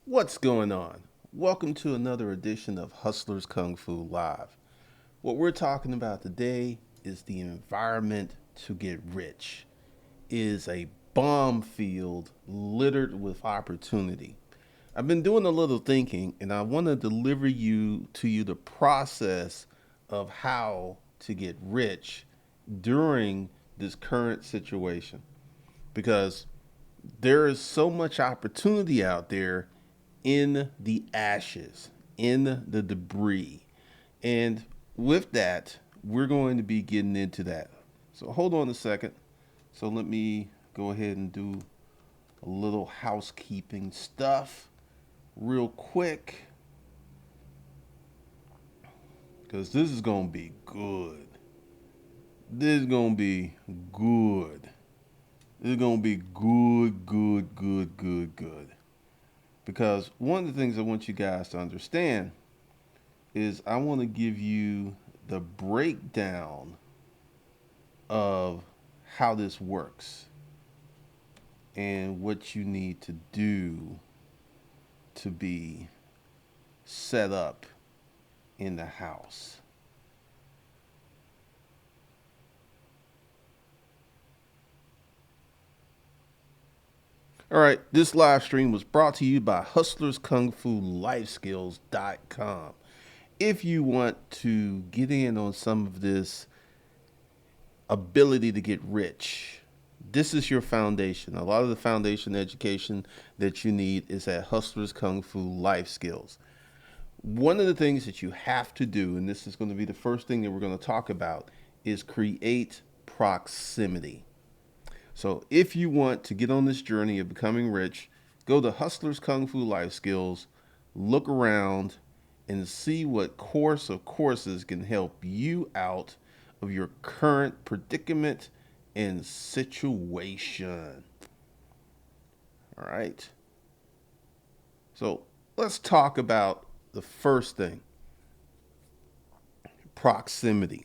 What's going on? Welcome to another edition of Hustlers Kung Fu Live. What we're talking about today is the environment to get rich. It is a bomb field littered with opportunity. I've been doing a little thinking and I want to deliver you the process of how to get rich during this current situation because there is so much opportunity out there in the ashes, in the debris. And with that, we're going to be getting into that. So hold on a second. So let me go ahead and do a little housekeeping stuff real quick because this is going to be good. This is going to be good. This is going to be good. Because one of the things I want you guys to understand is I want to give you the breakdown of how this works and what you need to do to be set up in the house. All right, this live stream was brought to you by hustlerskungfulifeskills.com. If you want to get in on some of this ability to get rich, this is your foundation. A lot of the foundation education that you need is at Hustlers Kung Fu Life Skills. One of the things that you have to do, and this is going to be the first thing that we're going to talk about, is create proximity. So if you want to get on this journey of becoming rich, go to Hustlers Kung Fu Life Skills, look around, and see what course of courses can help you out of your current predicament and situation. All right. So let's talk about the first thing, proximity.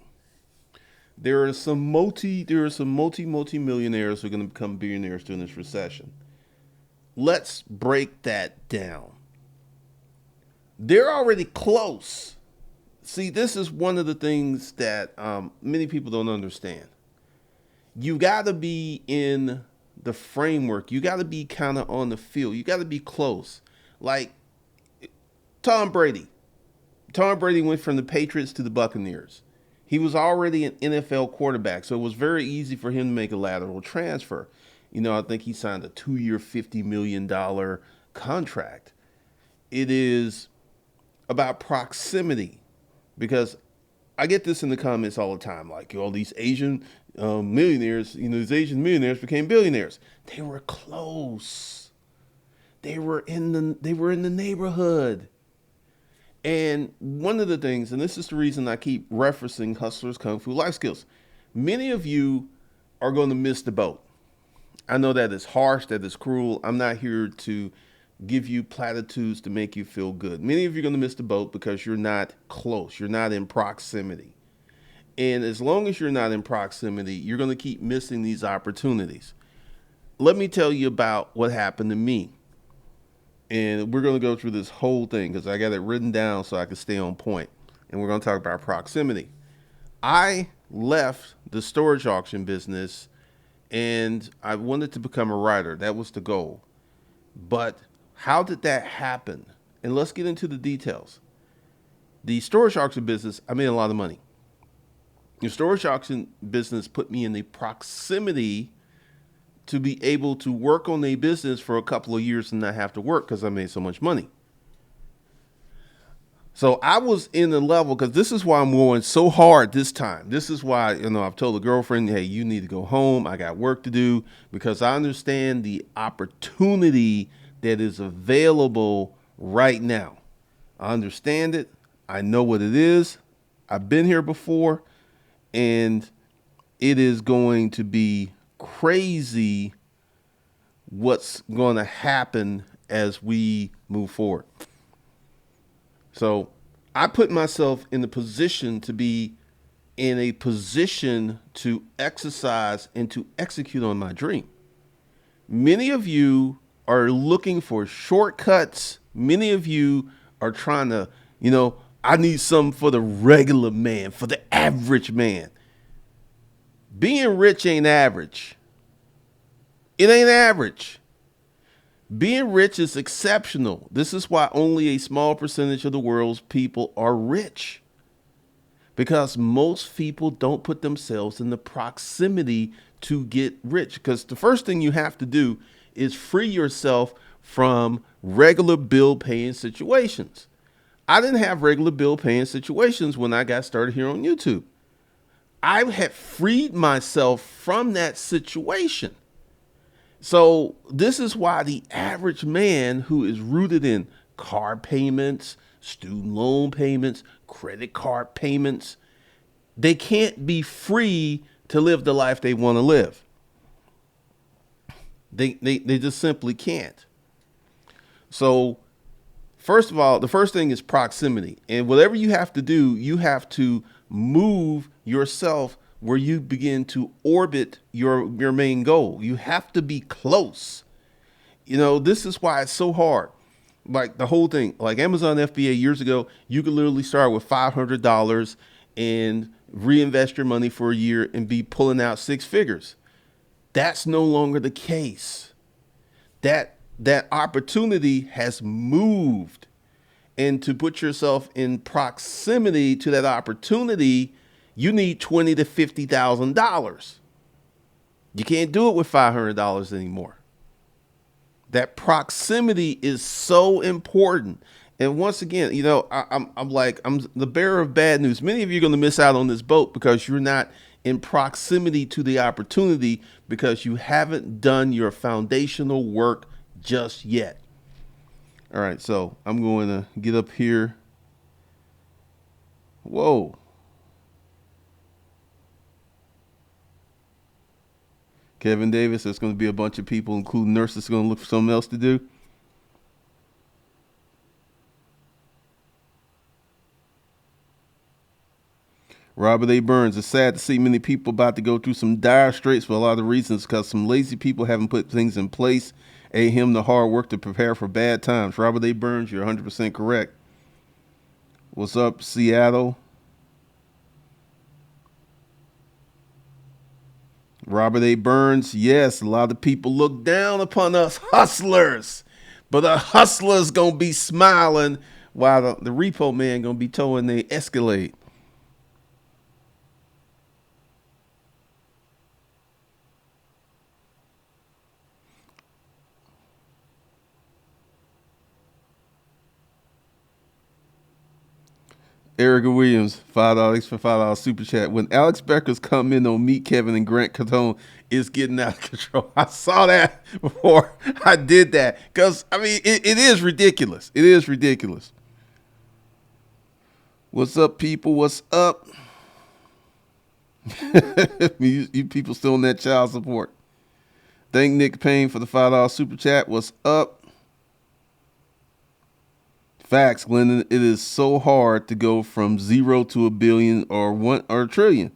There are some multi millionaires who are going to become billionaires during this recession. Let's break that down. They're already close. See, this is one of the things that many people don't understand. You got to be in the framework. You got to be kind of on the field. You got to be close. Like Tom Brady. Tom Brady went from the Patriots to the Buccaneers. He was already an NFL quarterback, so it was very easy for him to make a lateral transfer. I think he signed a 2-year, $50 million contract. It is about proximity because I get this in the comments all the time, like all these Asian millionaires. These Asian millionaires became billionaires. They were close. They were in the neighborhood. And one of the things, and this is the reason I keep referencing Hustlers Kung Fu Life Skills, many of you are going to miss the boat. I know that is harsh, that is cruel. I'm not here to give you platitudes to make you feel good. Many of you are going to miss the boat because you're not close. You're not in proximity. And as long as you're not in proximity, you're going to keep missing these opportunities. Let me tell you about what happened to me. And we're going to go through this whole thing because I got it written down so I can stay on point. And we're going to talk about proximity. I left the storage auction business and I wanted to become a writer. That was the goal. But how did that happen? And let's get into the details. The storage auction business, I made a lot of money. The storage auction business put me in the proximity to be able to work on a business for a couple of years and not have to work because I made so much money. So I was in the level because this is why I'm going so hard this time. This is why, I've told the girlfriend, hey, you need to go home. I got work to do because I understand the opportunity that is available right now. I understand it. I know what it is. I've been here before and it is going to be crazy what's going to happen as we move forward. So I put myself in the position to be in a position to exercise and to execute on my dream. Many of you are looking for shortcuts. Many of you are trying to, I need something for the regular man, for the average man. Being rich ain't average. It ain't average. Being rich is exceptional. This is why only a small percentage of the world's people are rich. Because most people don't put themselves in the proximity to get rich. Because the first thing you have to do is free yourself from regular bill paying situations. I didn't have regular bill paying situations when I got started here on YouTube. I had freed myself from that situation. So this is why the average man who is rooted in car payments, student loan payments, credit card payments, they can't be free to live the life they want to live. They just simply can't. So first of all, the first thing is proximity. And whatever you have to do, you have to move yourself where you begin to orbit your main goal. You have to be close. This is why it's so hard. Like the whole thing, like Amazon FBA years ago, you could literally start with $500 and reinvest your money for a year and be pulling out six figures. That's no longer the case. That opportunity has moved. And to put yourself in proximity to that opportunity, you need $20,000 to $50,000. You can't do it with $500 anymore. That proximity is so important. And once again, I'm the bearer of bad news. Many of you are going to miss out on this boat because you're not in proximity to the opportunity because you haven't done your foundational work just yet. All right, so I'm going to get up here. Whoa. Kevin Davis, there's going to be a bunch of people, including nurses, going to look for something else to do. Robert A. Burns, it's sad to see many people about to go through some dire straits for a lot of reasons because some lazy people haven't put things in place. Him the hard work to prepare for bad times. Robert A. Burns, you're 100% correct. What's up, Seattle? Robert A. Burns, yes, a lot of people look down upon us hustlers, but a hustler's going to be smiling while the repo man going to be towing the Escalade. Erica Williams, $5 for $5 super chat. When Alex Becker's come in on Meet Kevin and Grant Cardone, it's getting out of control. I saw that before I did that because it is ridiculous. It is ridiculous. What's up, people? What's up? you people still on that child support. Thank Nick Payne for the $5 super chat. What's up? Facts, Glendon. It is so hard to go from 0 to $1 billion or $1 trillion.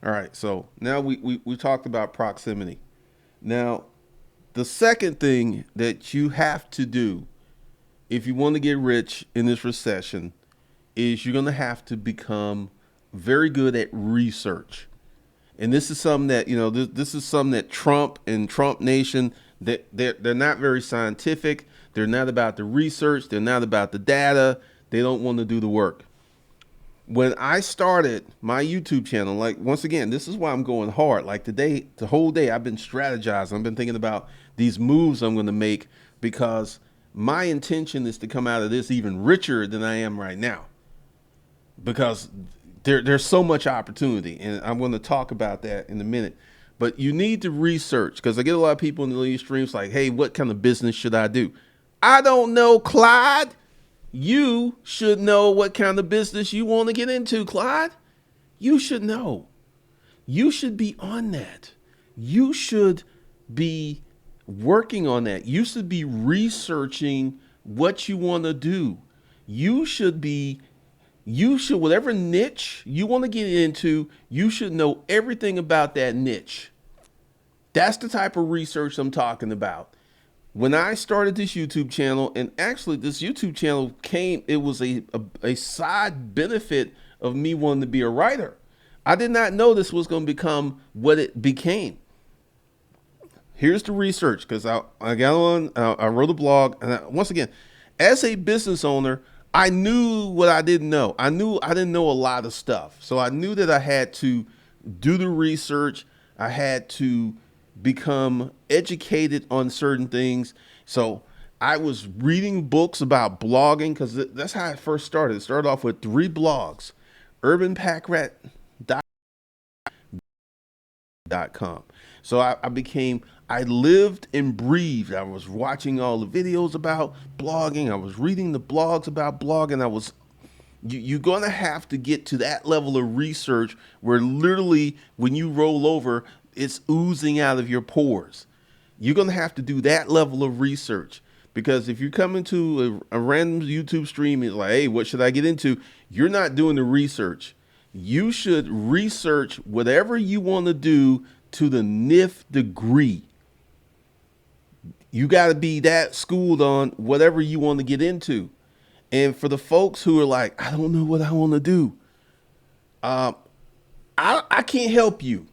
All right, so now we talked about proximity. Now, the second thing that you have to do if you want to get rich in this recession is you're going to have to become very good at research. And this is something that, this is something that Trump and Trump Nation, that they're not very scientific. They're not about the research. They're not about the data. They don't want to do the work. When I started my YouTube channel, like, once again, this is why I'm going hard. Like today, the whole day, I've been strategizing. I've been thinking about these moves I'm going to make because my intention is to come out of this even richer than I am right now. Because there's so much opportunity, and I'm going to talk about that in a minute. But you need to research, because I get a lot of people in the streams like, hey, what kind of business should I do? I don't know, Clyde. You should know what kind of business you want to get into, Clyde. You should know. You should be on that. You should be working on that. You should be researching what you want to do. You should, whatever niche you want to get into, you should know everything about that niche That's the type of research I'm talking about. When I started this YouTube channel, and actually this YouTube channel came, it was a side benefit of me wanting to be a writer. I did not know this was going to become what it became. Here's the research, because I got on, I wrote a blog, and once again, as a business owner, I knew what I didn't know. I knew I didn't know a lot of stuff. So I knew that I had to do the research. I had to become educated on certain things. So I was reading books about blogging, because that's how it first started. It started off with 3 blogs, urbanpackrat.com. So I lived and breathed. I was watching all the videos about blogging. I was reading the blogs about blogging. You're going to have to get to that level of research where literally when you roll over, it's oozing out of your pores. You're going to have to do that level of research, because if you come into a random YouTube stream, it's like, hey, what should I get into? You're not doing the research. You should research whatever you want to do to the nth degree. You got to be that schooled on whatever you want to get into. And for the folks who are like, I don't know what I want to do, I can't help you.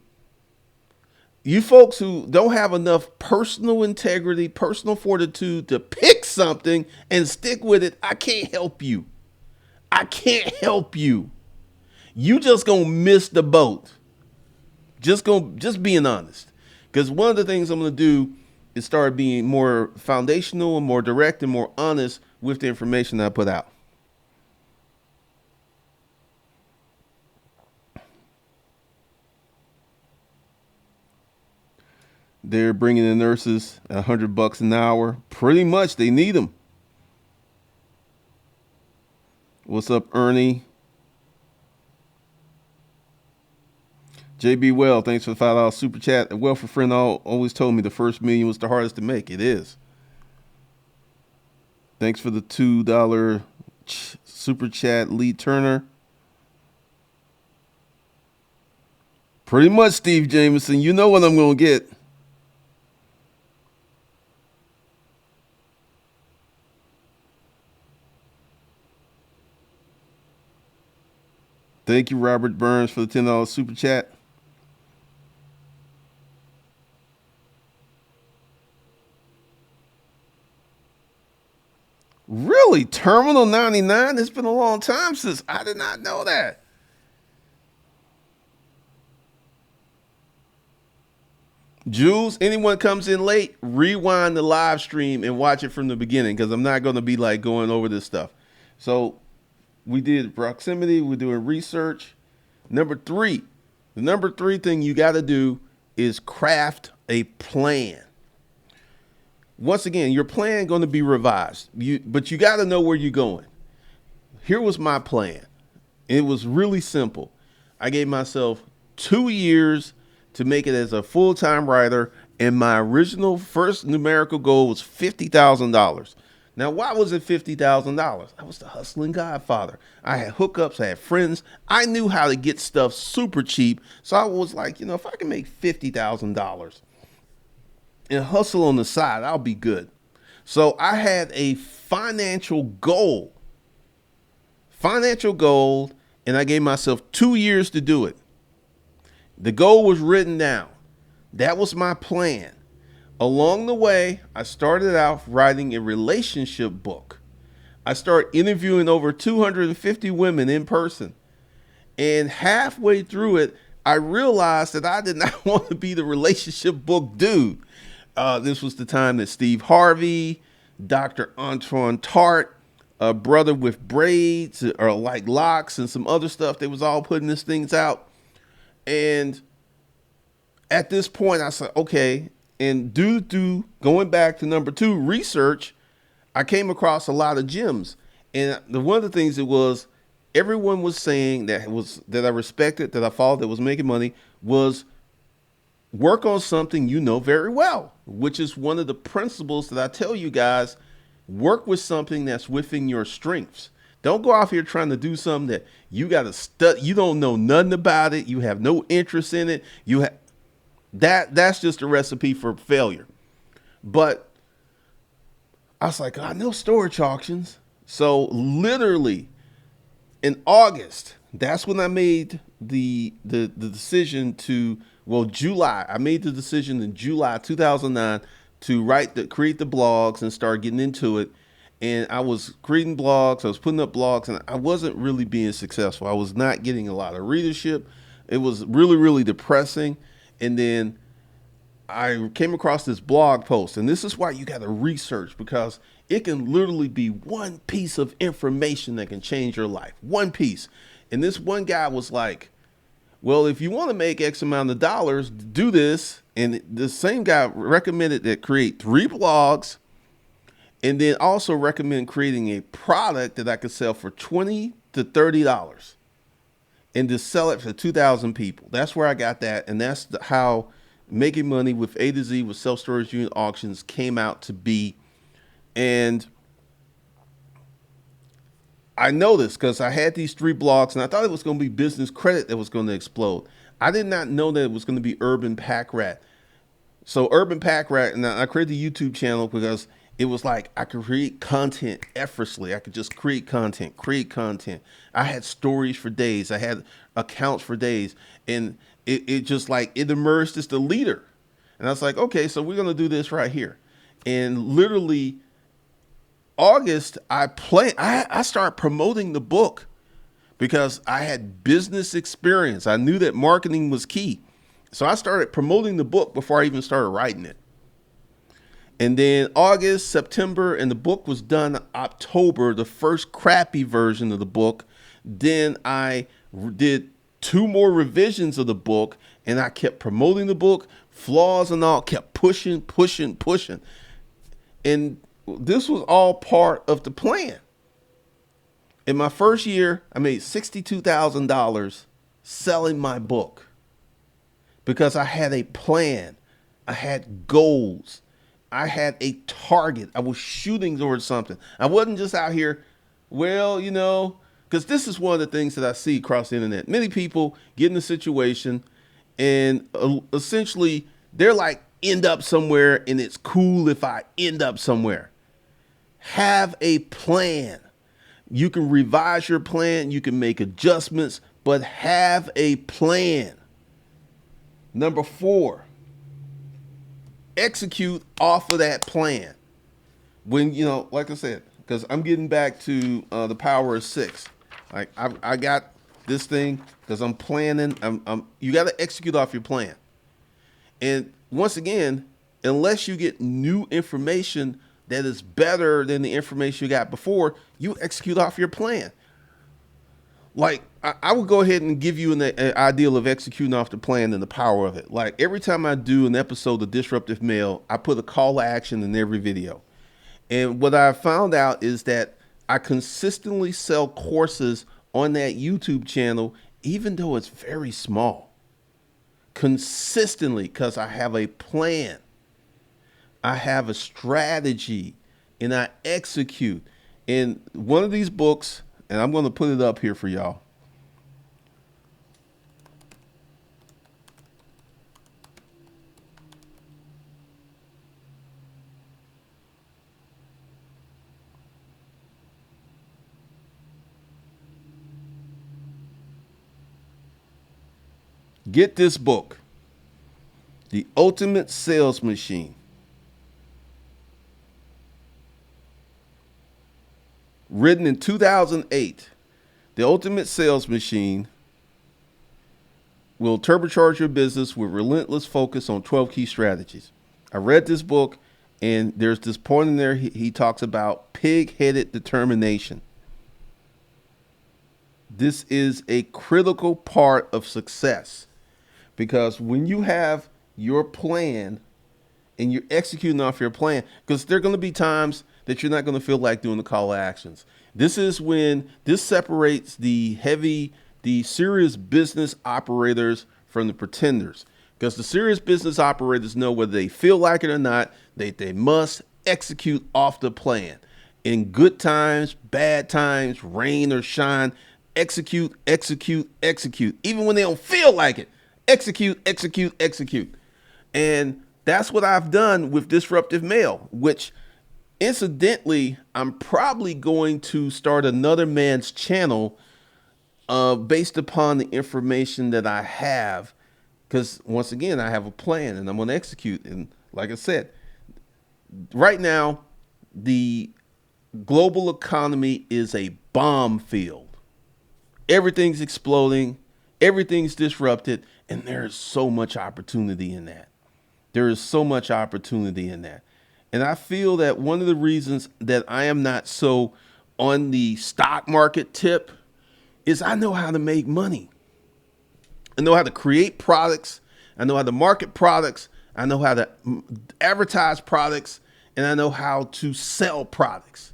You folks who don't have enough personal integrity, personal fortitude to pick something and stick with it, I can't help you. I can't help you. You just gonna miss the boat. Just being honest. Because one of the things I'm gonna do is start being more foundational and more direct and more honest with the information that I put out. They're bringing in nurses at $100 an hour. Pretty much, they need them. What's up, Ernie? JB Well, thanks for the $5 super chat. A welfare friend always told me the first million was the hardest to make. It is. Thanks for the $2 super chat, Lee Turner. Pretty much, Steve Jameson. You know what I'm going to get. Thank you, Robert Burns, for the $10 super chat. Really? Terminal 99? It's been a long time since. I did not know that. Jules, anyone comes in late, rewind the live stream and watch it from the beginning, because I'm not going to be like going over this stuff. So we did proximity. We're doing research. Number 3, the number 3 thing you got to do is craft a plan. Once again, your plan going to be revised, but you got to know where you're going. Here was my plan. It was really simple. I gave myself 2 years to make it as a full-time writer, and my original first numerical goal was $50,000. Now, why was it $50,000? I was the hustling godfather. I had hookups, I had friends. I knew how to get stuff super cheap. So I was like, if I can make $50,000 and hustle on the side, I'll be good. So I had a financial goal, and I gave myself 2 years to do it. The goal was written down. That was my plan. Along the way, I started out writing a relationship book. I started interviewing over 250 women in person. And halfway through it, I realized that I did not want to be the relationship book dude. This was the time that Steve Harvey, Dr. Antoine Tart, a brother with braids or like locks and some other stuff, they was all putting these things out. And at this point, I said, okay. And due to going back to number 2, research, I came across a lot of gems. And one of the things it was, everyone was saying that I respected, that I followed, that was making money, was work on something you know very well, which is one of the principles that I tell you guys. Work with something that's within your strengths. Don't go out here trying to do something that you got to study. You don't know nothing about it. You have no interest in it. That's just a recipe for failure. But I was like, oh, no storage auctions. So literally in August, that's when I made the decision to, well, July. I made the decision in July 2009 to create the blogs and start getting into it. And I was creating blogs, I was putting up blogs, and I wasn't really being successful. I was not getting a lot of readership. It was really, really depressing. And then I came across this blog post, and this is why you got to research, because it can literally be one piece of information that can change your life. One piece. And this one guy was like, well, if you want to make X amount of dollars, do this. And the same guy recommended that create 3 blogs, and then also recommend creating a product that I could sell for $20 to $30 and to sell it for 2,000 people. That's where I got that. And that's how making money with A to Z with self-storage unit auctions came out to be. And I know this because I had these 3 blogs, and I thought it was going to be business credit that was going to explode. I did not know that it was going to be Urban Pack Rat. So Urban Pack Rat, and I created the YouTube channel because it was like I could create content effortlessly. I could just create content. I had stories for days. I had accounts for days. And it just like, it emerged as the leader. And I was like, okay, so we're going to do this right here. And literally August, I started promoting the book because I had business experience. I knew that marketing was key. So I started promoting the book before I even started writing it. And then August, September, and the book was done October, the first crappy version of the book. Then I did 2 more revisions of the book, and I kept promoting the book, flaws and all, kept pushing. And this was all part of the plan. In my first year, I made $62,000 selling my book because I had a plan. I had goals. I had a target. I was shooting towards something. I wasn't just out here, well, because this is one of the things that I see across the internet. Many people get in a situation and essentially they're like, end up somewhere, and it's cool if I end up somewhere. Have a plan. You can revise your plan. You can make adjustments, but have a plan. Number 4, execute off of that plan. When, like I said, because I'm getting back to the power of 6. Like I got this thing because I'm planning. You got to execute off your plan. And once again, unless you get new information that is better than the information you got before, you execute off your plan. Like I would go ahead and give you an ideal of executing off the plan and the power of it. Like every time I do an episode of Disruptive Mail, I put a call to action in every video. And what I found out is that I consistently sell courses on that YouTube channel, even though it's very small. Consistently, because I have a plan. I have a strategy, and I execute. In one of these books, and I'm going to put it up here for y'all. Get this book, The Ultimate Sales Machine. Written in 2008, The Ultimate Sales Machine will turbocharge your business with relentless focus on 12 key strategies. I read this book, and there's this point in there he talks about pig-headed determination. This is a critical part of success. Because when you have your plan and you're executing off your plan, because there are going to be times that you're not going to feel like doing the call to actions. This is when this separates the serious business operators from the pretenders. Because the serious business operators know whether they feel like it or not, they must execute off the plan. In good times, bad times, rain or shine, execute. Even when they don't feel like it. Execute. And that's what I've done with Disruptive Mail, which incidentally, I'm probably going to start another man's channel based upon the information that I have. Because once again, I have a plan and I'm going to execute. And like I said, right now, the global economy is a bomb field. Everything's exploding, everything's disrupted, and there is so much opportunity in that. There is so much opportunity in that. And I feel that one of the reasons that I am not so on the stock market tip is I know how to make money. I know how to create products. I know how to market products. I know how to advertise products. And I know how to sell products.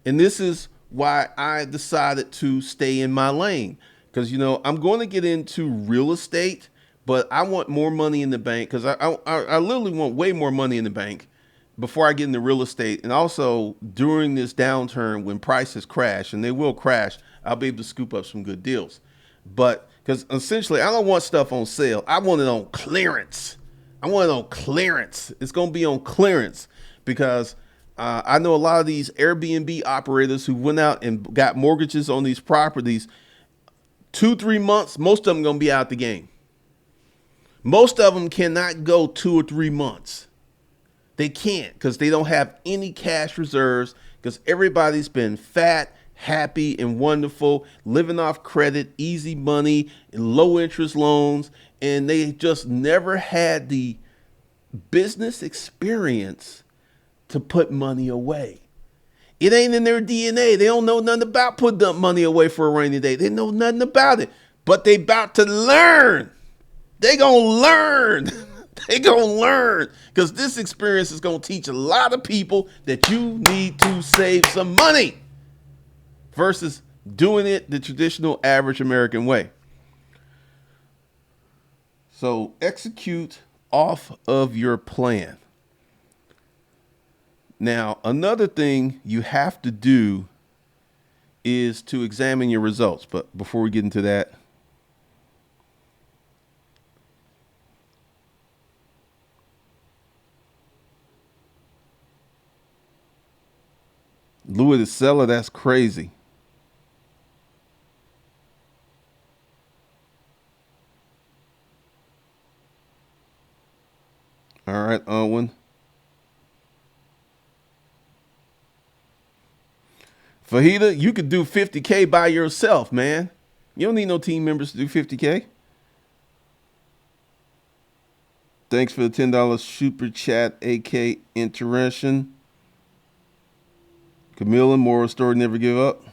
And this is why I decided to stay in my lane. Because, I'm going to get into real estate, but I want more money in the bank because I literally want way more money in the bank before I get into real estate. And also during this downturn when prices crash, and they will crash, I'll be able to scoop up some good deals. But because essentially I don't want stuff on sale. I want it on clearance. I want it on clearance. It's going to be on clearance because I know a lot of these Airbnb operators who went out and got mortgages on these properties. 2-3 months, most of them going to be out the game. Most of them cannot go 2 or 3 months. They can't because they don't have any cash reserves because everybody's been fat, happy, and wonderful, living off credit, easy money, and low interest loans, and they just never had the business experience to put money away. It ain't in their DNA. They don't know nothing about putting up money away for a rainy day. They know nothing about it, but they about to learn. They gonna learn. They gonna learn because this experience is gonna teach a lot of people that you need to save some money versus doing it the traditional average American way. So execute off of your plan. Now, another thing you have to do is to examine your results. But before we get into that, Louis the seller, that's crazy. All right, Owen. Fajita, you could do 50K by yourself, man. You don't need no team members to do 50K. Thanks for the $10 super chat, AK interaction. Camilla, moral story, never give up.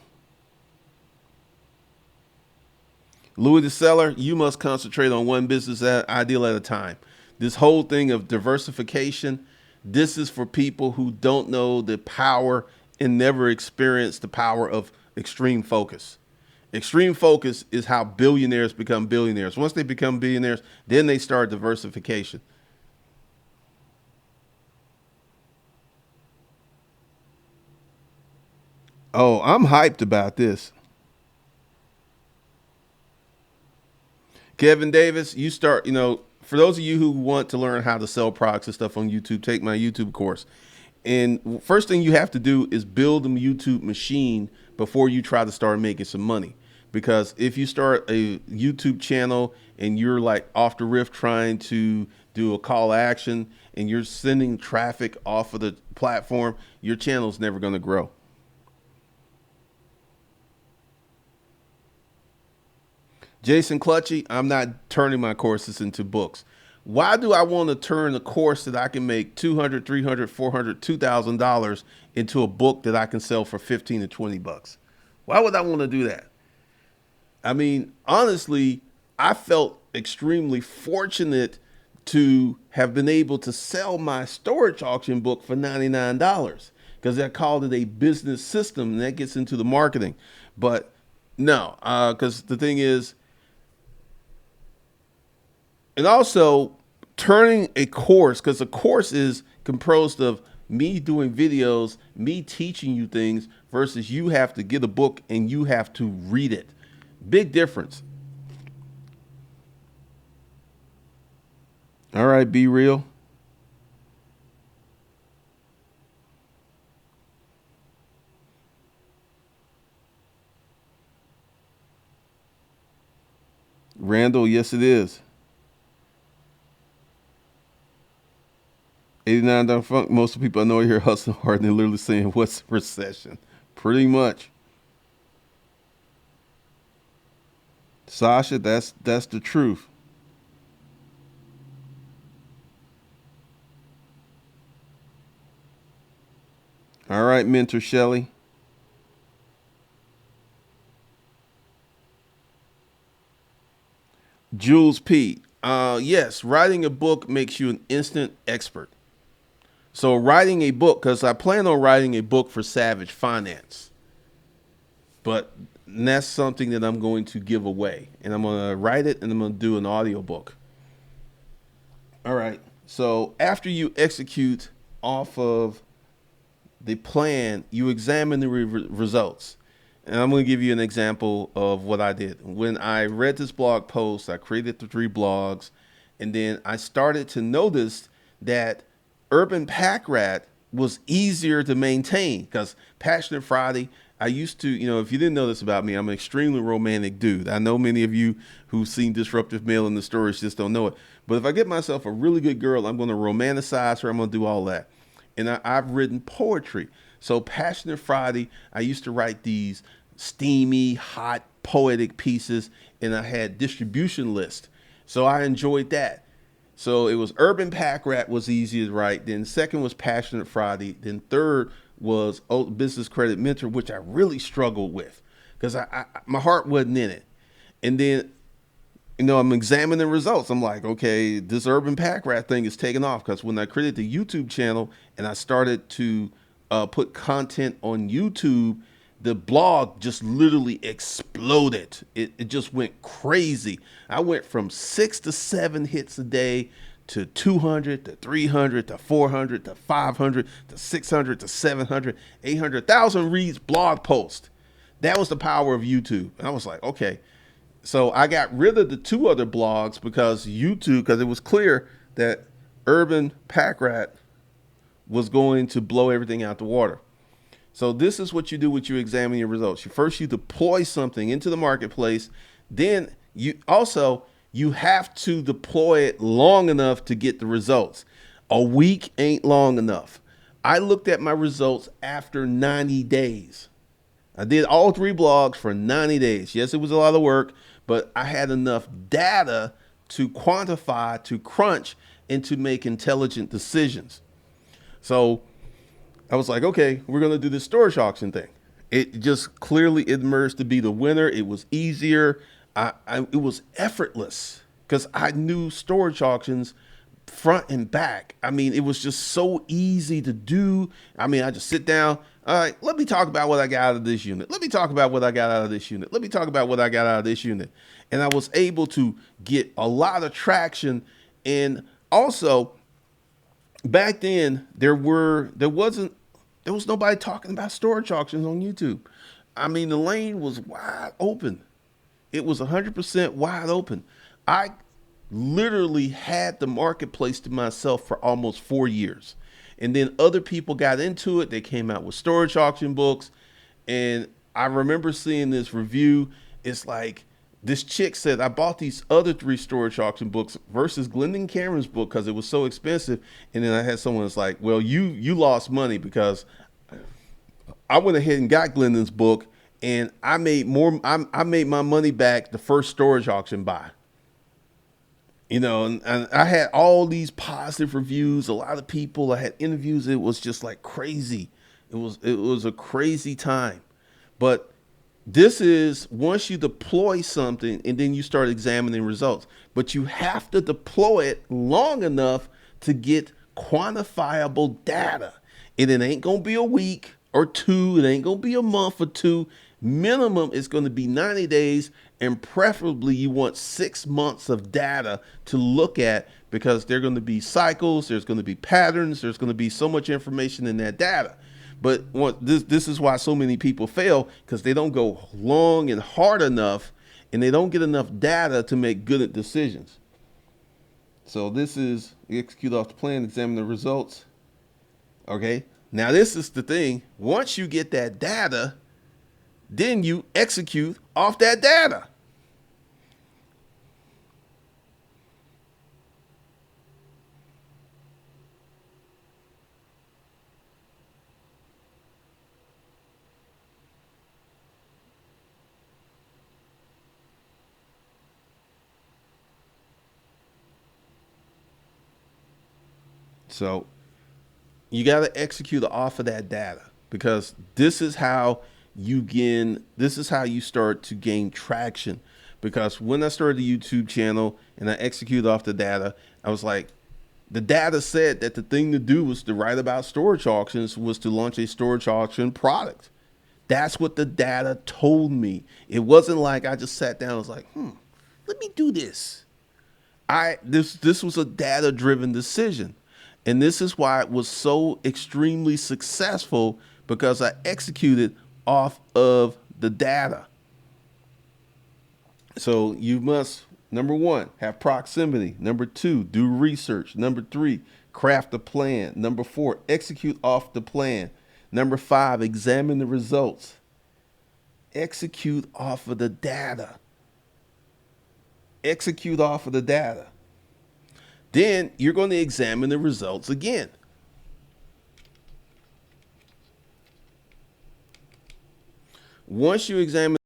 Louis the seller, you must concentrate on one business ideal at a time. This whole thing of diversification, this is for people who don't know the power and never experienced the power of extreme focus. Extreme focus is how billionaires become billionaires. Once they become billionaires, then they start diversification. Oh, I'm hyped about this. Kevin Davis, you start, for those of you who want to learn how to sell products and stuff on YouTube, take my YouTube course. And first thing you have to do is build a YouTube machine before you try to start making some money. Because if you start a YouTube channel and you're like off the riff trying to do a call to action and you're sending traffic off of the platform, your channel's never going to grow. Jason Clutchy, I'm not turning my courses into books. Why do I want to turn a course that I can make $200, $300, $400, $2,000 into a book that I can sell for 15 to 20 bucks? Why would I want to do that? I mean, honestly, I felt extremely fortunate to have been able to sell my storage auction book for $99 because I called it a business system and that gets into the marketing. But no, because the thing is, and also turning a course, because a course is composed of me doing videos, me teaching you things versus you have to get a book and you have to read it. Big difference. All right, be real. Randall, yes, it is. 89 Down Funk. Most of the people I know here hustling hard and they're literally saying, what's a recession? Pretty much. Sasha, that's the truth. All right, Mentor Shelley. Jules P. Yes, writing a book makes you an instant expert. So writing a book, because I plan on writing a book for Savage Finance, but that's something that I'm going to give away, and I'm going to write it and I'm going to do an audio book. All right. So after you execute off of the plan, you examine the results. And I'm going to give you an example of what I did. When I read this blog post, I created the 3 blogs, and then I started to notice that Urban Pack Rat was easier to maintain because Passionate Friday, I used to, if you didn't know this about me, I'm an extremely romantic dude. I know many of you who've seen Disruptive Male in the stories just don't know it. But if I get myself a really good girl, I'm going to romanticize her. I'm going to do all that. And I've written poetry. So Passionate Friday, I used to write these steamy, hot, poetic pieces, and I had distribution lists. So I enjoyed that. So it was Urban Pack Rat was easy to write. Then second was Passionate Friday. Then third was Business Credit Mentor, which I really struggled with because my heart wasn't in it. And then I'm examining results. I'm like, okay, this Urban Pack Rat thing is taking off because when I created the YouTube channel and I started to put content on YouTube, the blog just literally exploded. It just went crazy. I went from 6 to 7 hits a day to 200 to 300 to 400 to 500 to 600 to 700, 800,000 reads blog post. That was the power of YouTube. And I was like, okay. So I got rid of the 2 other blogs because it was clear that Urban Pack Rat was going to blow everything out the water. So this is what you do when you examine your results. You deploy something into the marketplace. Then you have to deploy it long enough to get the results. A week ain't long enough. I looked at my results after 90 days. I did all 3 blogs for 90 days. Yes, it was a lot of work, but I had enough data to quantify, to crunch, and to make intelligent decisions. So I was like, okay, we're going to do this storage auction thing. It just clearly emerged to be the winner. It was easier. It was effortless because I knew storage auctions front and back. I mean, it was just so easy to do. I mean, I just sit down. All right, let me talk about what I got out of this unit. Let me talk about what I got out of this unit. Let me talk about what I got out of this unit. And I was able to get a lot of traction. And also, back then there was nobody talking about storage auctions on YouTube. I mean, the lane was wide open. It was 100% wide open. I literally had the marketplace to myself for almost 4 years. And then other people got into it. They came out with storage auction books. And I remember seeing this review. It's like this chick said, I bought these other 3 storage auction books versus Glendon Cameron's book because it was so expensive. And then I had someone that's like, well, you lost money because I went ahead and got Glendon's book and I made I made my money back the first storage auction buy. And I had all these positive reviews, a lot of people. I had interviews. It was just like crazy. It was a crazy time. But this is once you deploy something and then you start examining results. But you have to deploy it long enough to get quantifiable data. And it ain't gonna be a week or 2. It ain't gonna be a month or 2. Minimum is going to be 90 days, and preferably you want 6 months of data to look at because there are going to be cycles, there's going to be patterns, there's going to be so much information in that data. But this is why so many people fail, because they don't go long and hard enough, and they don't get enough data to make good decisions. So this is execute off the plan, examine the results. Okay. Now this is the thing. Once you get that data, then you execute off that data. So you got to execute off of that data, because this is how you start to gain traction. Because when I started the YouTube channel and I executed off the data, I was like, the data said that the thing to do was to write about storage auctions, was to launch a storage auction product. That's what the data told me. It wasn't like I just sat down and was like, let me do this. This was a data driven decision. And this is why it was so extremely successful, because I executed off of the data. So you must, number one, have proximity. Number two, do research. Number three, craft a plan. Number four, execute off the plan. Number five, examine the results. Execute off of the data. Execute off of the data. Then you're going to examine the results again. Once you examine,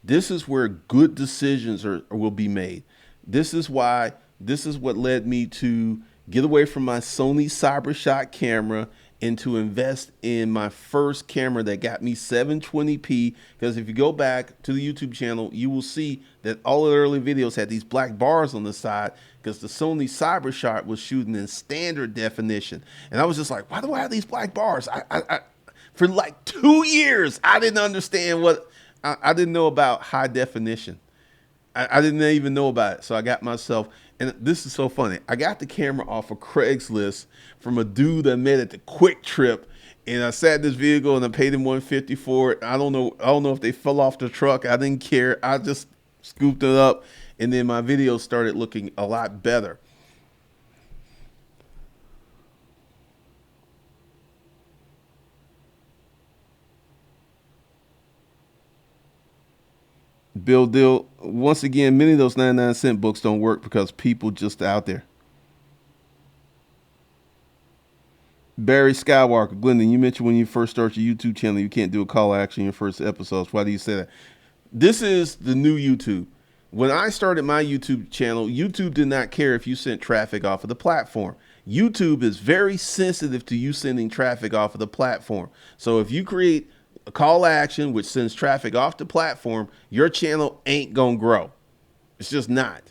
this is where good decisions will be made. This is what led me to get away from my Sony CyberShot camera and to invest in my first camera that got me 720p. Because if you go back to the YouTube channel, you will see that all of the early videos had these black bars on the side, because the Sony CyberShot was shooting in standard definition. And I was just like, why do I have these black bars? For like 2 years, I didn't understand I didn't know about high definition. I didn't even know about it. So I got myself, and this is so funny, I got the camera off of Craigslist from a dude I met at the Quick Trip, and I sat in this vehicle and I paid him $150 for it. I don't know if they fell off the truck. I didn't care. I just scooped it up, and then my videos started looking a lot better. Bill Dill, once again, many of those 99-cent books don't work because people just out there. Barry Skywalker, Glendon, you mentioned when you first start your YouTube channel, you can't do a call to action in your first episodes. Why do you say that? This is the new YouTube. When I started my YouTube channel, YouTube did not care if you sent traffic off of the platform. YouTube is very sensitive to you sending traffic off of the platform. So if you create a call to action which sends traffic off the platform, your channel ain't gonna grow. It's just not.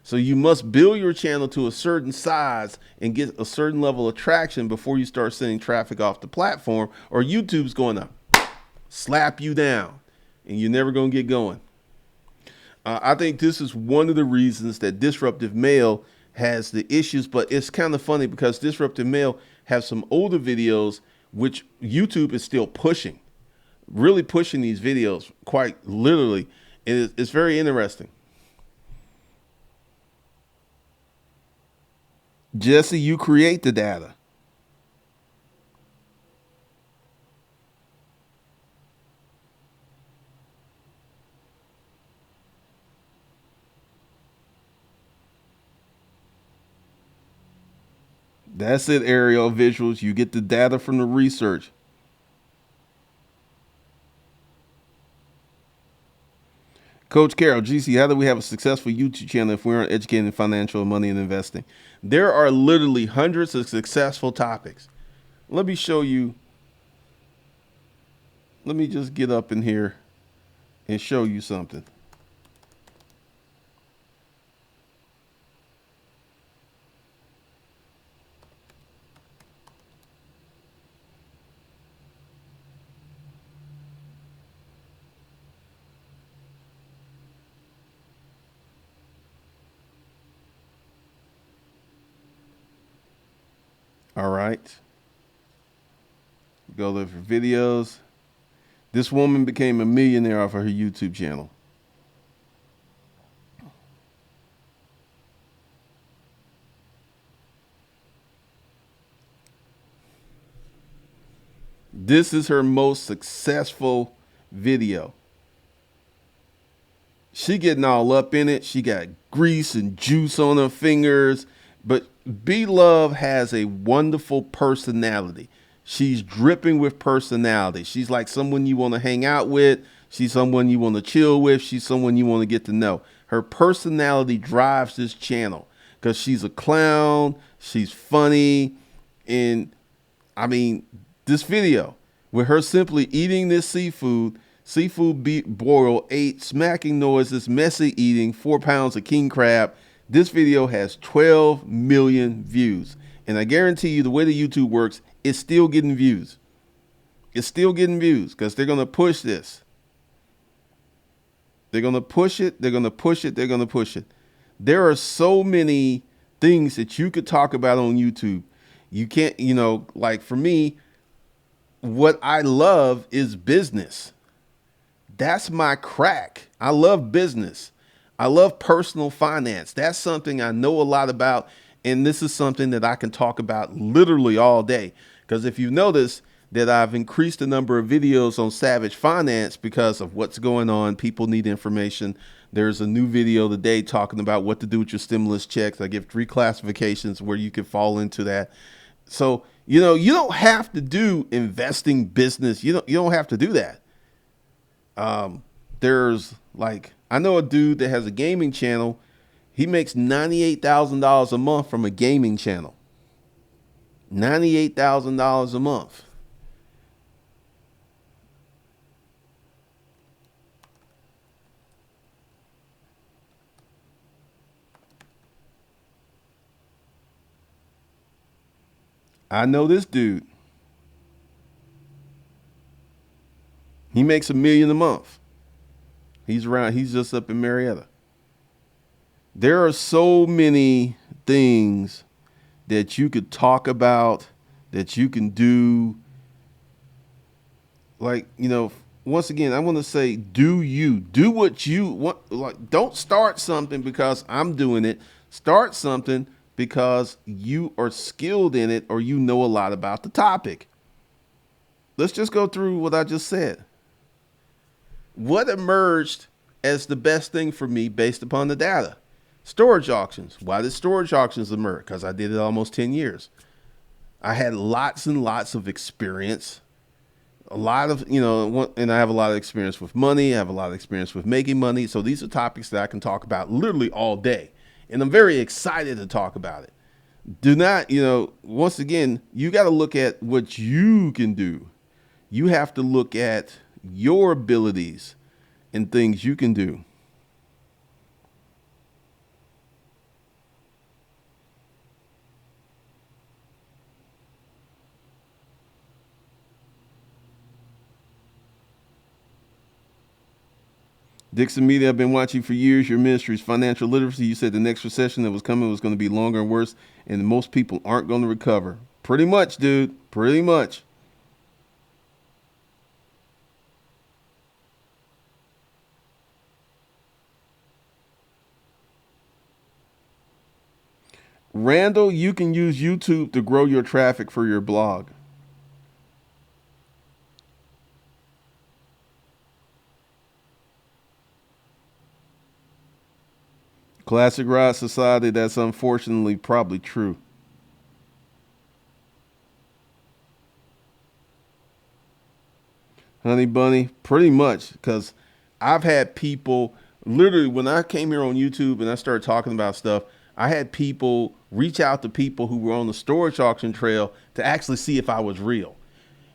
So you must build your channel to a certain size and get a certain level of traction before you start sending traffic off the platform, or YouTube's going to slap you down and you're never going to get going. I think this is one of the reasons that Disruptive Male has the issues, but it's kind of funny because Disruptive Male has some older videos which YouTube is still pushing, really pushing these videos quite literally. And it's very interesting. Jesse, you create the data. That's it, aerial visuals. You get the data from the research. Coach Carroll, GC, how do we have a successful YouTube channel if we aren't educating financial, money, and investing? There are literally hundreds of successful topics. Let me show you. Let me just get up in here and show you something. All right. Go look for videos. This woman became a millionaire off of her YouTube channel. This is her most successful video. She getting all up in it. She got grease and juice on her fingers. But B Love has a wonderful personality. She's dripping with personality. She's like someone you want to hang out with. She's someone you want to chill with. She's someone you want to get to know. Her personality drives this channel because she's a clown. She's funny. And I mean, this video with her simply eating this seafood boil, ate, smacking noises, messy eating, 4 pounds of king crab. This video has 12 million views. And I guarantee you the way the YouTube works, it's still getting views. It's still getting views because they're going to push this. They're going to push it. They're going to push it. They're going to push it. There are so many things that you could talk about on YouTube. You can't, like for me, what I love is business. That's my crack. I love business. I love personal finance. That's something I know a lot about. And this is something that I can talk about literally all day. Because if you notice that I've increased the number of videos on Savage Finance because of what's going on, people need information. There's a new video today talking about what to do with your stimulus checks. I give 3 classifications where you could fall into that. So, you don't have to do investing business. You don't have to do that. There's like, I know a dude that has a gaming channel. He makes $98,000 a month from a gaming channel. $98,000 a month. I know this dude. He makes $1 million a month. He's just up in Marietta. There are so many things that you could talk about, that you can do. Like, once again, I want to say, do what you want. Like, don't start something because I'm doing it. Start something because you are skilled in it or you know a lot about the topic. Let's just go through what I just said. What emerged as the best thing for me based upon the data? Storage auctions. Why did storage auctions emerge? Because I did it almost 10 years. I had lots and lots of experience. A lot of, and I have a lot of experience with money. I have a lot of experience with making money. So these are topics that I can talk about literally all day. And I'm very excited to talk about it. Do not, once again, you got to look at what you can do. You have to look at your abilities and things you can do. Dixon Media, I've been watching for years. Your ministry's financial literacy. You said the next recession that was coming was going to be longer and worse, and most people aren't going to recover. Pretty much, dude. Pretty much. Randall, you can use YouTube to grow your traffic for your blog. Classic Rod Society, that's unfortunately probably true. Honey Bunny, pretty much, because I've had people, literally when I came here on YouTube and I started talking about stuff, I had people reach out to people who were on the storage auction trail to actually see if I was real.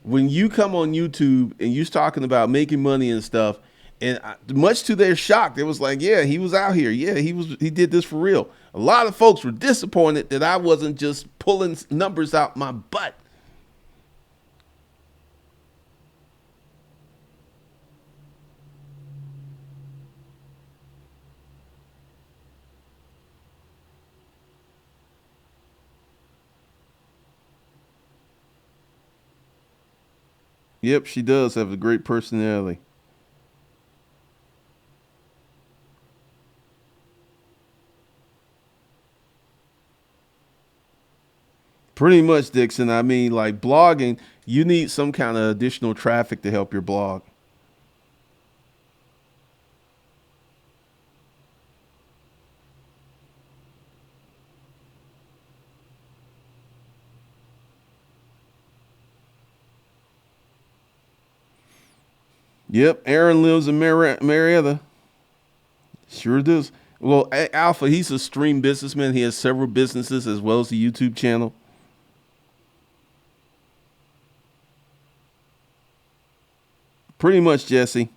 When you come on YouTube and you're talking about making money and stuff, and much to their shock, it was like, yeah, he was out here. Yeah, he did this for real. A lot of folks were disappointed that I wasn't just pulling numbers out my butt. Yep, she does have a great personality. Pretty much, Dixon. I mean, like blogging, You need some kind of additional traffic to help your blog. Yep, Aaron lives in Marietta. Sure does. Well, Alpha, he's a stream businessman. He has several businesses as well as a YouTube channel. Pretty much, Jesse.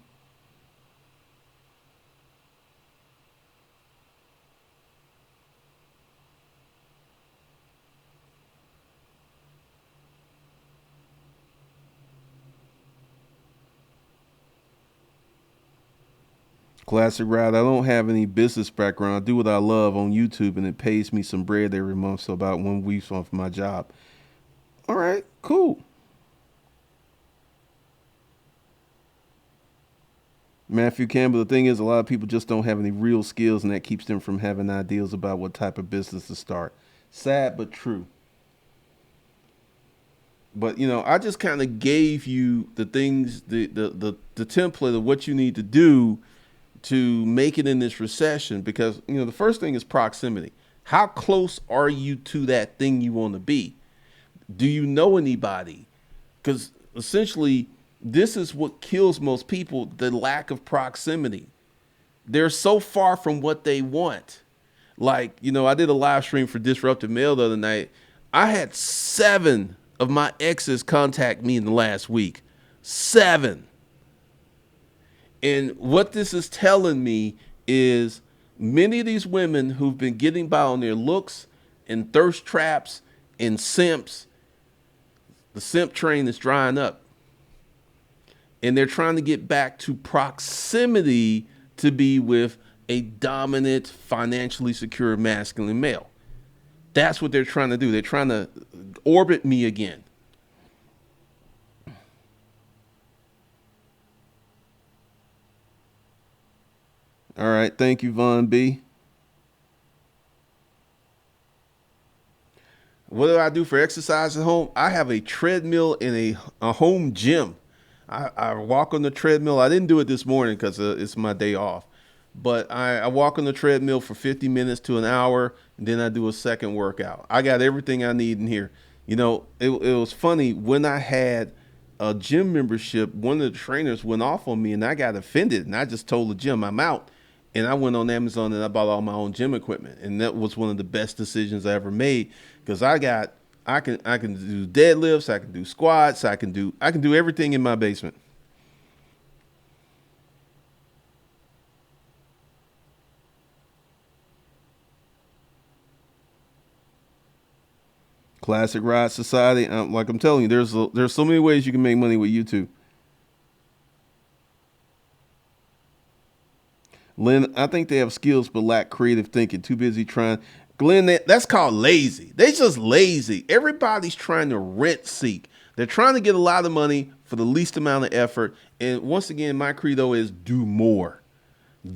Classic route. I don't have any business background. I do what I love on YouTube, and it pays me some bread every month, so about 1 week off my job. All right, cool. Matthew Campbell, the thing is, a lot of people just don't have any real skills, and that keeps them from having ideas about what type of business to start. Sad but true. But I just kind of gave you the things, the template of what you need to do to make it in this recession, because the first thing is proximity. How close are you to that thing you want to be? Do you know anybody? Because essentially this is what kills most people, the lack of proximity. They're so far from what they want. Like, I did a live stream for Disruptive Mail the other night. I had 7 of my exes contact me in the last week. 7. And what this is telling me is many of these women who've been getting by on their looks and thirst traps and simps, the simp train is drying up. And they're trying to get back to proximity to be with a dominant, financially secure masculine male. That's what they're trying to do. They're trying to orbit me again. All right. Thank you, Von B. What do I do for exercise at home? I have a treadmill and a home gym. I walk on the treadmill. I didn't do it this morning because it's my day off. But I walk on the treadmill for 50 minutes to an hour, and then I do a second workout. I got everything I need in here. It was funny. When I had a gym membership, one of the trainers went off on me, and I got offended. And I just told the gym I'm out. And I went on Amazon and I bought all my own gym equipment. And that was one of the best decisions I ever made, because I can do deadlifts, I can do squats, I can do everything in my basement. Classic Ride Society. Like I'm telling you, there's so many ways you can make money with YouTube. Lynn, I think they have skills but lack creative thinking. Too busy trying. Glenn, that's called lazy. They just lazy. Everybody's trying to rent seek. They're trying to get a lot of money for the least amount of effort. And once again, my credo is do more.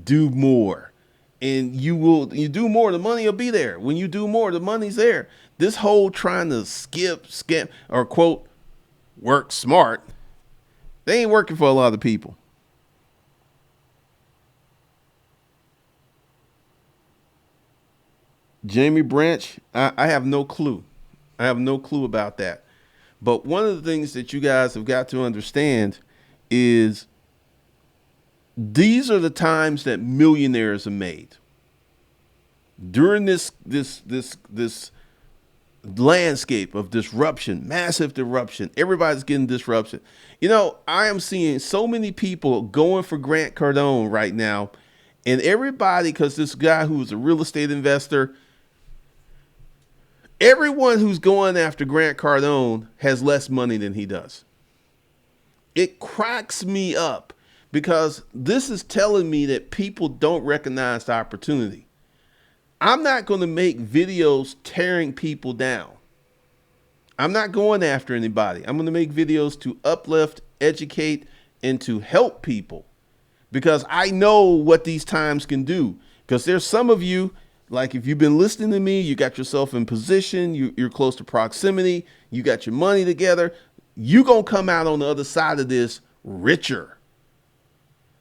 Do more. And you do more, the money will be there. When you do more, the money's there. This whole trying to skip, or quote, work smart, they ain't working for a lot of people. Jamie Branch, I have no clue. I have no clue about that. But one of the things that you guys have got to understand is these are the times that millionaires are made. During this landscape of disruption, massive disruption, everybody's getting disruption. I am seeing so many people going for Grant Cardone right now, and everybody, because this guy who's a real estate investor, everyone who's going after Grant Cardone has less money than he does. It cracks me up, because this is telling me that people don't recognize the opportunity. I'm not going to make videos tearing people down. I'm not going after anybody. I'm going to make videos to uplift, educate, and to help people, because I know what these times can do. Because there's some of you, like if you've been listening to me, you got yourself in position, you're close to proximity, you got your money together. you going to come out on the other side of this richer.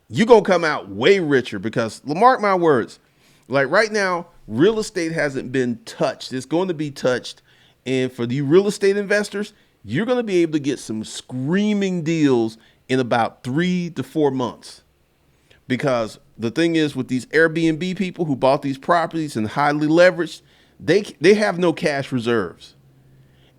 You going to come out way richer because, mark my words, like right now, real estate hasn't been touched. It's going to be touched. And for the real estate investors, you're going to be able to get some screaming deals in about 3 to 4 months. Because the thing is, with these Airbnb people who bought these properties and highly leveraged, they have no cash reserves.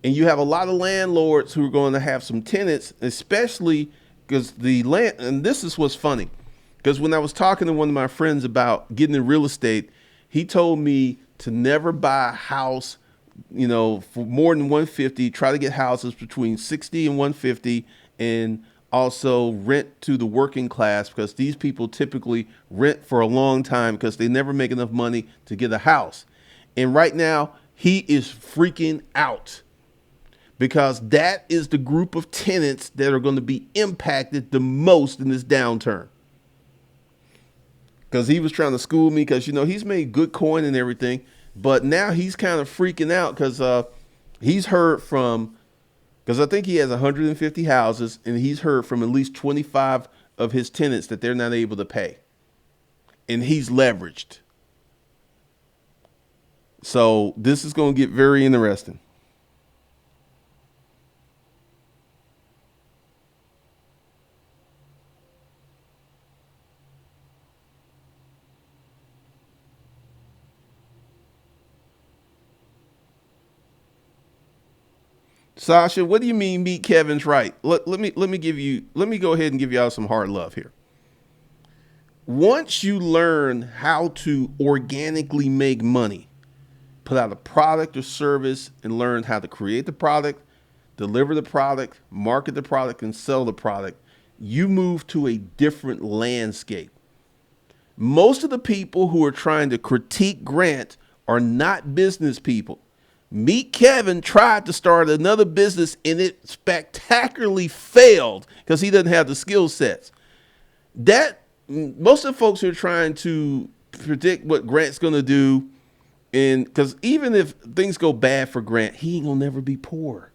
And you have a lot of landlords who are going to have some tenants, especially because the land, and this is what's funny, because when I was talking to one of my friends about getting in real estate, he told me to never buy a house, for more than 150. Try to get houses between 60 and 150, and also rent to the working class, because these people typically rent for a long time because they never make enough money to get a house. And right now, he is freaking out because that is the group of tenants that are going to be impacted the most in this downturn. Because he was trying to school me because, he's made good coin and everything. But now he's kind of freaking out because he's heard from, because I think he has 150 houses, and he's heard from at least 25 of his tenants that they're not able to pay. And he's leveraged. So this is going to get very interesting. Sasha, what do you mean meet Kevin's right? Let me go ahead and give y'all some hard love here. Once you learn how to organically make money, put out a product or service and learn how to create the product, deliver the product, market the product, and sell the product, you move to a different landscape. Most of the people who are trying to critique Grant are not business people. Meet Kevin tried to start another business and it spectacularly failed because he doesn't have the skill sets. That most of the folks who are trying to predict what Grant's going to do, and because even if things go bad for Grant, he ain't gonna never be poor.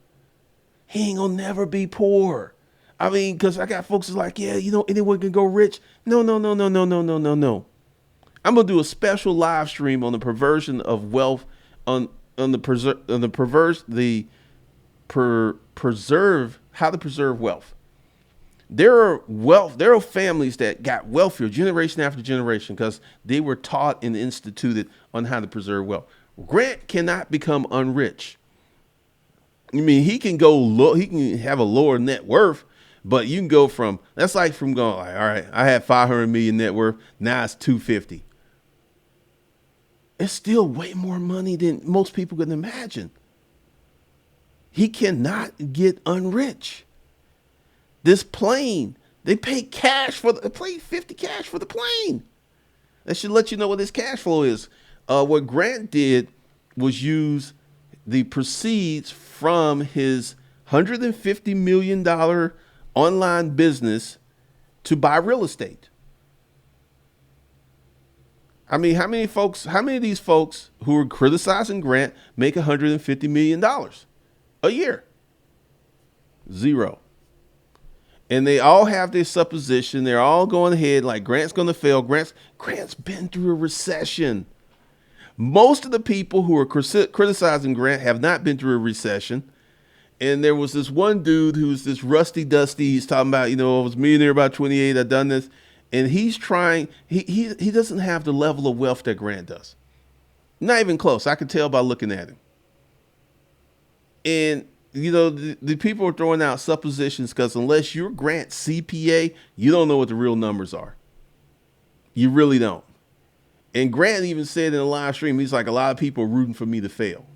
He ain't gonna never be poor. I mean, because I got folks who's like, yeah, anyone can go rich. No, no, no, no, no, no, no, no, no. I'm gonna do a special live stream on the perversion of wealth, on the preserve how to preserve wealth. There are families that got wealthier generation after generation because they were taught and instituted on how to preserve wealth. Grant cannot become unrich. I mean, he can go low, he can have a lower net worth, but you can go from, that's like from going like, all right, I had 500 million net worth, now it's 250. It's still way more money than most people can imagine. He cannot get unrich. This plane, they pay cash for the plane, 50 cash for the plane. That should let you know what his cash flow is. What Grant did was use the proceeds from his $150 million online business to buy real estate. I mean, how many of these folks who are criticizing Grant make $150 million a year? Zero. And they all have their supposition. They're all going ahead like Grant's going to fail. Grant's been through a recession. Most of the people who are criticizing Grant have not been through a recession. And there was this one dude who's this rusty dusty. He's talking about, I was a millionaire about 28. I've done this. And he's trying, he doesn't have the level of wealth that Grant does. Not even close. I could tell by looking at him. And the people are throwing out suppositions because unless you're Grant's CPA, you don't know what the real numbers are. You really don't. And Grant even said in a live stream, he's like, a lot of people are rooting for me to fail.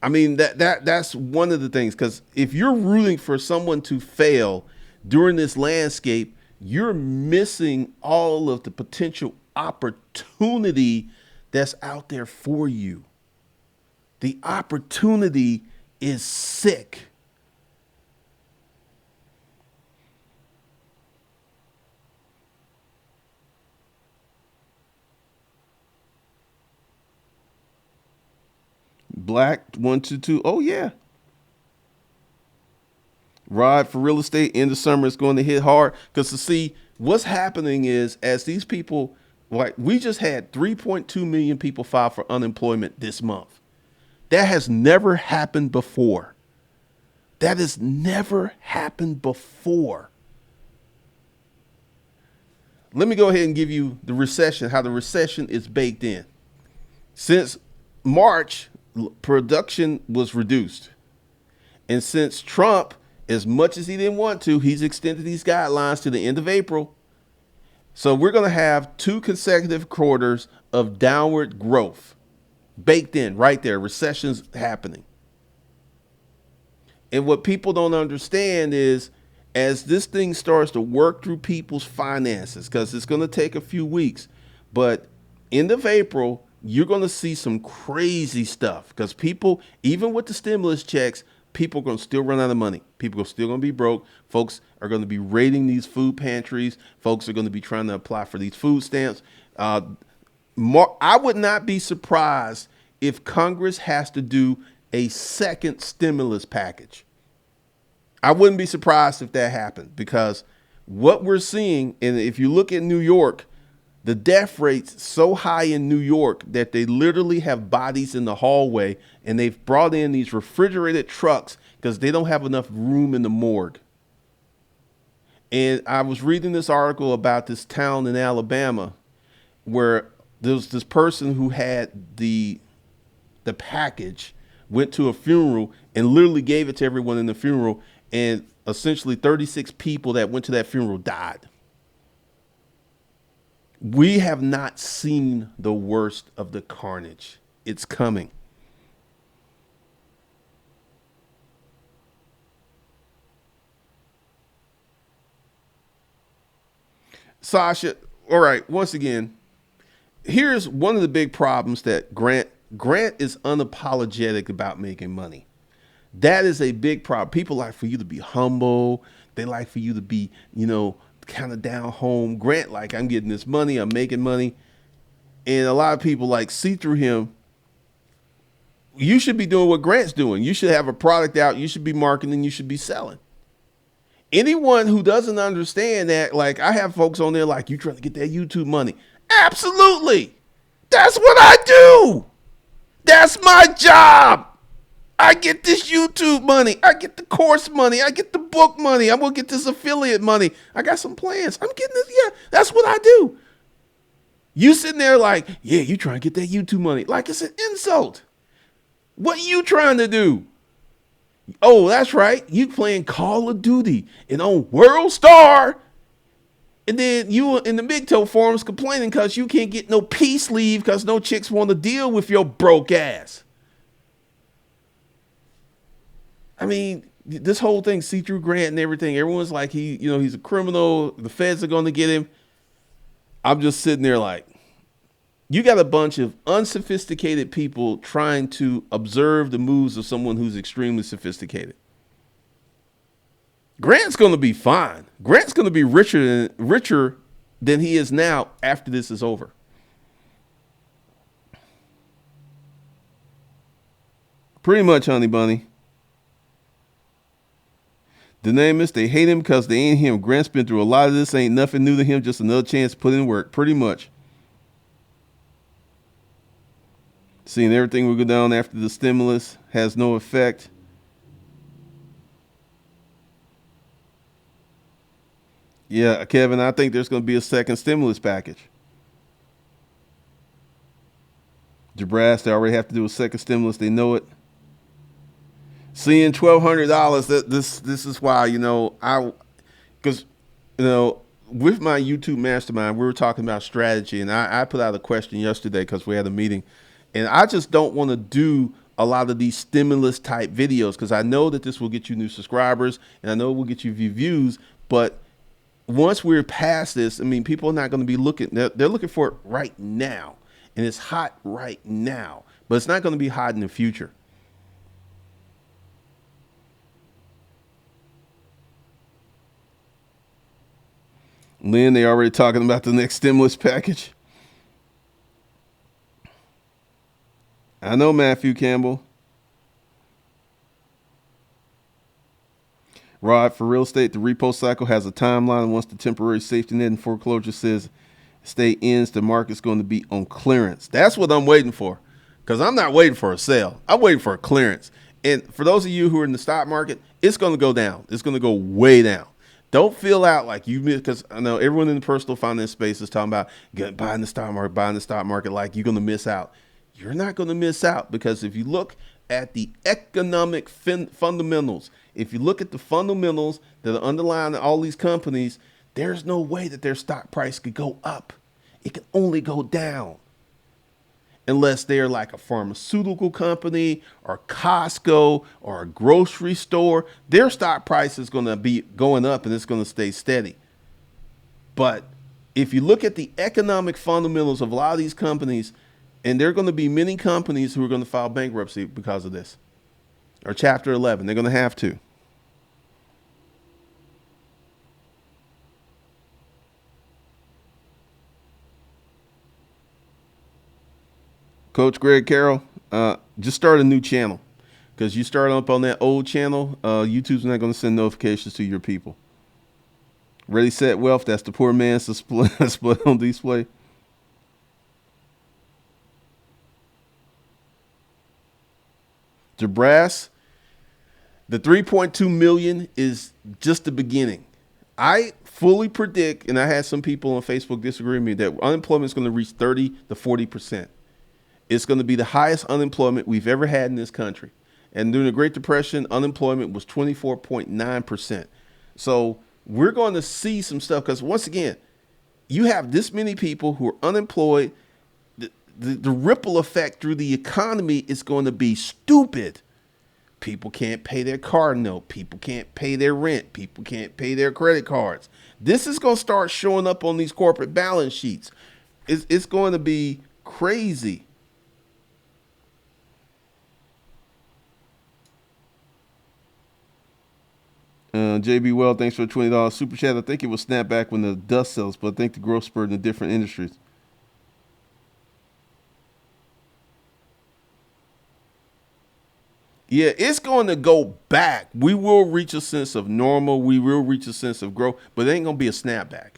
I mean, that's one of the things, because if you're rooting for someone to fail during this landscape, you're missing all of the potential opportunity that's out there for you. The opportunity is sick. Black 122. Oh yeah. Rod, for real estate, end of summer is going to hit hard. Because to see what's happening is as these people, like we just had 3.2 million people file for unemployment this month. That has never happened before. That has never happened before. Let me go ahead and give you the recession, how the recession is baked in. Since March, production was reduced. And since Trump, as much as he didn't want to, he's extended these guidelines to the end of April. So we're going to have 2 consecutive quarters of downward growth baked in right there. Recession's happening. And what people don't understand is as this thing starts to work through people's finances, because it's going to take a few weeks, but end of April, you're going to see some crazy stuff because people, even with the stimulus checks, people are going to still run out of money. People are still going to be broke. Folks are going to be raiding these food pantries. Folks are going to be trying to apply for these food stamps. I would not be surprised if Congress has to do a second stimulus package. I wouldn't be surprised if that happened because what we're seeing, and if you look at New York, the death rate's so high in New York that they literally have bodies in the hallway and they've brought in these refrigerated trucks because they don't have enough room in the morgue. And I was reading this article about this town in Alabama where there was this person who had the package, went to a funeral and literally gave it to everyone in the funeral. And essentially 36 people that went to that funeral died. We have not seen the worst of the carnage. It's coming. Sasha, all right, once again, here's one of the big problems that Grant is unapologetic about making money. That is a big problem. People like for you to be humble. They like for you to be, kind of down home. Grant, like, I'm getting this money. I'm making money. And a lot of people like see through him. You should be doing what Grant's doing. You should have a product out. You should be marketing. You should be selling. Anyone who doesn't understand that, like I have folks on there like, you trying to get that YouTube money. Absolutely. That's what I do. That's my job. I get this YouTube money. I get the course money. I get the book money. I'm going to get this affiliate money. I got some plans. I'm getting this. Yeah, that's what I do. You sitting there like, yeah, you trying to get that YouTube money. Like it's an insult. What are you trying to do? Oh, that's right. You playing Call of Duty and on World Star. And then you in the Big Toe forums complaining because you can't get no peace leave because no chicks want to deal with your broke ass. I mean, this whole thing, see-through Grant and everything, everyone's like, he's a criminal. The feds are going to get him. I'm just sitting there like, you got a bunch of unsophisticated people trying to observe the moves of someone who's extremely sophisticated. Grant's going to be fine. Grant's going to be richer than he is now after this is over. Pretty much, honey bunny. The name is they hate him because they ain't him. Grant's been through a lot of this. Ain't nothing new to him. Just another chance to put in work. Pretty much. Seeing everything will go down after the stimulus has no effect. Yeah, Kevin, I think there's going to be a second stimulus package. Jabras, they already have to do a second stimulus. They know it. Seeing $1,200, this is why, because with my YouTube mastermind, we were talking about strategy, and I put out a question yesterday because we had a meeting, and I just don't want to do a lot of these stimulus type videos because I know that this will get you new subscribers and I know it will get you views, but once we're past this, I mean, people are not going to be looking, they're looking for it right now, and it's hot right now, but it's not going to be hot in the future. Lynn, they already talking about the next stimulus package. I know, Matthew Campbell. Rod, for real estate, the repo cycle has a timeline. Once the temporary safety net and foreclosure says stay ends, the market's going to be on clearance. That's what I'm waiting for, because I'm not waiting for a sale. I'm waiting for a clearance. And for those of you who are in the stock market, it's going to go down. It's going to go way down. Don't feel out like you missed, because I know everyone in the personal finance space is talking about buying the stock market like you're going to miss out. You're not going to miss out, because if you look at the economic fundamentals, if you look at the fundamentals that are underlying all these companies, there's no way that their stock price could go up. It can only go down, unless they're like a pharmaceutical company or Costco or a grocery store. Their stock price is going to be going up and it's going to stay steady. But if you look at the economic fundamentals of a lot of these companies, and there are going to be many companies who are going to file bankruptcy because of this, or Chapter 11. They're going to have to. Coach Greg Carroll, just start a new channel, because you start up on that old channel, YouTube's not going to send notifications to your people. Ready, set, wealth. That's the poor man's split on display. Jabras, the 3.2 million is just the beginning. I fully predict, and I had some people on Facebook disagree with me, that unemployment is going to reach 30 to 40%. It's going to be the highest unemployment we've ever had in this country. And during the Great Depression, unemployment was 24.9%. So we're going to see some stuff, because once again, you have this many people who are unemployed. The ripple effect through the economy is going to be stupid. People can't pay their car note. People can't pay their rent. People can't pay their credit cards. This is going to start showing up on these corporate balance sheets. It's going to be crazy. JB Well, thanks for the $20 super chat. I think it will snap back when the dust settles, but I think the growth spurred in the different industries. Yeah, it's going to go back. We will reach a sense of normal. We will reach a sense of growth, but it ain't going to be a snapback,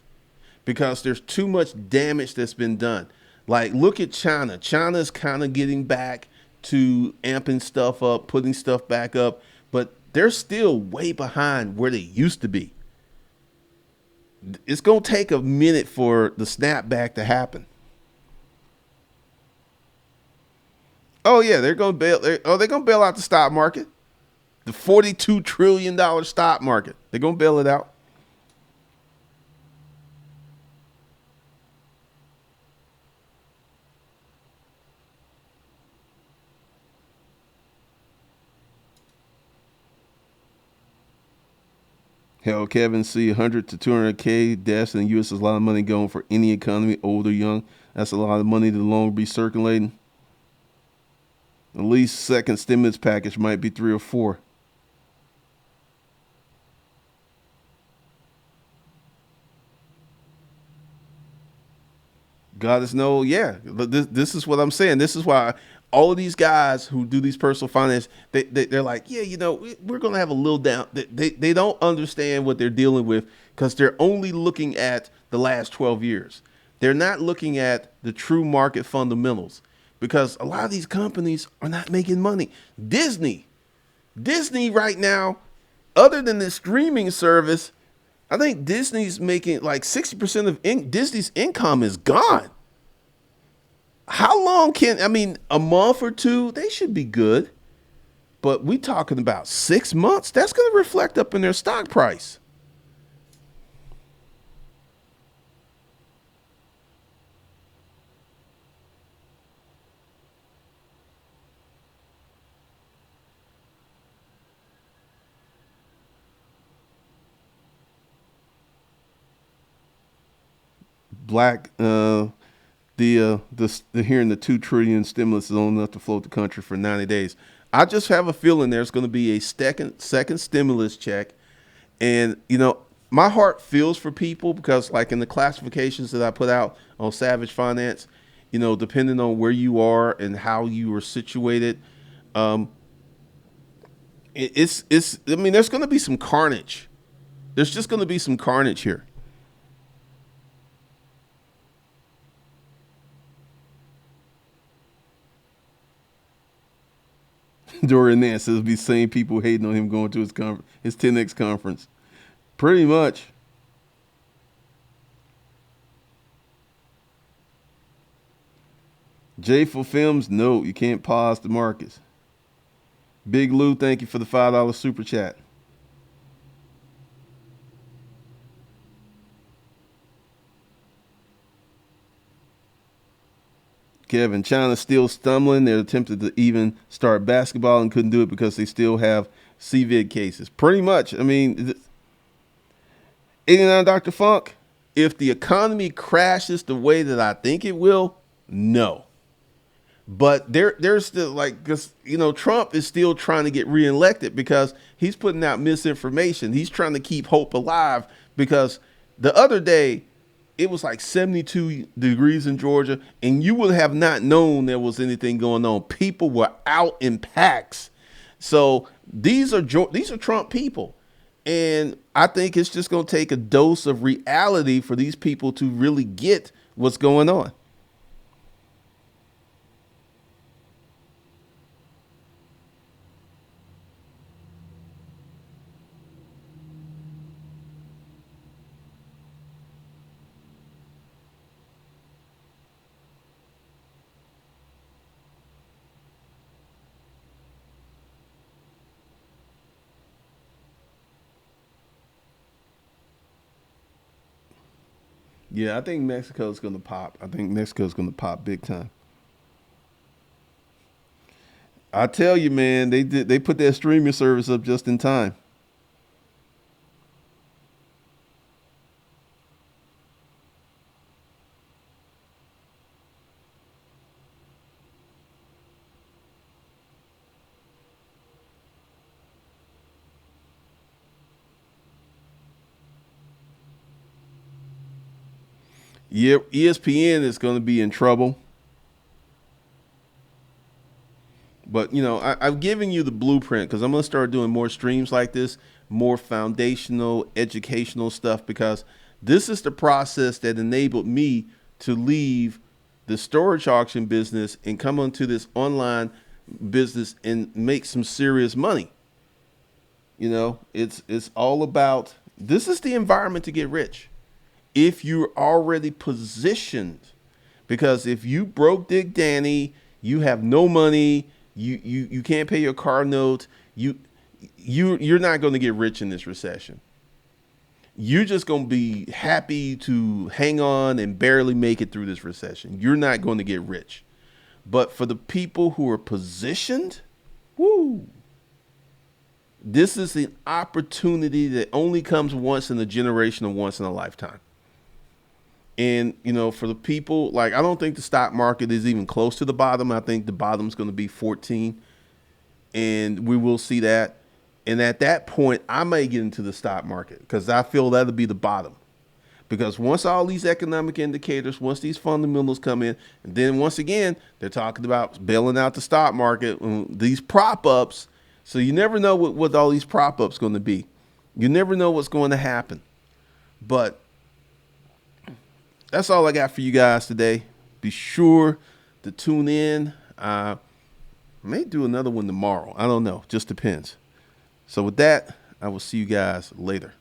because there's too much damage that's been done. Like, look at China. China's kind of getting back to amping stuff up, putting stuff back up, but they're still way behind where they used to be. It's going to take a minute for the snapback to happen. Oh yeah, they're going to bail. They're going to bail out the stock market, the $42 trillion stock market. They're going to bail it out. Hell, Kevin, see 100 to 200K deaths in the U.S. is a lot of money going for any economy, old or young. That's a lot of money to long be circulating. At least second stimulus package might be 3 or 4. God is no, yeah. This is what I'm saying. This is why all of these guys who do these personal finance, they're like, yeah, we're going to have a little down. They don't understand what they're dealing with, because they're only looking at the last 12 years. They're not looking at the true market fundamentals, because a lot of these companies are not making money. Disney right now, other than the streaming service, I think Disney's making like 60% of Disney's income is gone. How long a month or two, they should be good. But we talking about 6 months, that's going to reflect up in their stock price. Black, the hearing the 2 trillion stimulus is only enough to float the country for 90 days. I just have a feeling there's going to be a second stimulus check. And my heart feels for people, because like in the classifications that I put out on Savage Finance, depending on where you are and how you are situated, It's. I mean, there's going to be some carnage. There's just going to be some carnage here. Dorian Nance says it'll be same people hating on him going to his 10X conference. Pretty much. J for Films, no, you can't pause the markets. Big Lou, thank you for the $5 super chat. Kevin, China's still stumbling. They attempted to even start basketball and couldn't do it because they still have CVID cases. Pretty much. I mean, 89 Dr. Funk, if the economy crashes the way that I think it will, no. But there's still like, because Trump is still trying to get reelected because he's putting out misinformation. He's trying to keep hope alive because the other day it was like 72 degrees in Georgia, and you would have not known there was anything going on. People were out in packs. So these are Trump people, and I think it's just going to take a dose of reality for these people to really get what's going on. Yeah, I think Mexico's going to pop. I think Mexico's going to pop big time. I tell you, man, they put that streaming service up just in time. Yeah, ESPN is going to be in trouble. But I've given you the blueprint because I'm going to start doing more streams like this, more foundational, educational stuff, because this is the process that enabled me to leave the storage auction business and come onto this online business and make some serious money. It's all about, this is the environment to get rich. If you're already positioned, because if you broke Dick Danny, you have no money, you can't pay your car note, you're not going to get rich in this recession. You're just going to be happy to hang on and barely make it through this recession. You're not going to get rich. But for the people who are positioned, woo, this is an opportunity that only comes once in a generation or once in a lifetime. And, for the people, like, I don't think the stock market is even close to the bottom. I think the bottom's going to be 14, and we will see that. And at that point, I may get into the stock market because I feel that'll be the bottom. Because once all these economic indicators, once these fundamentals come in, and then once again, they're talking about bailing out the stock market, these prop ups. So you never know what all these prop ups going to be. You never know what's going to happen. But that's all I got for you guys today. Be sure to tune in. May do another one tomorrow. I don't know. Just depends. So with that, I will see you guys later.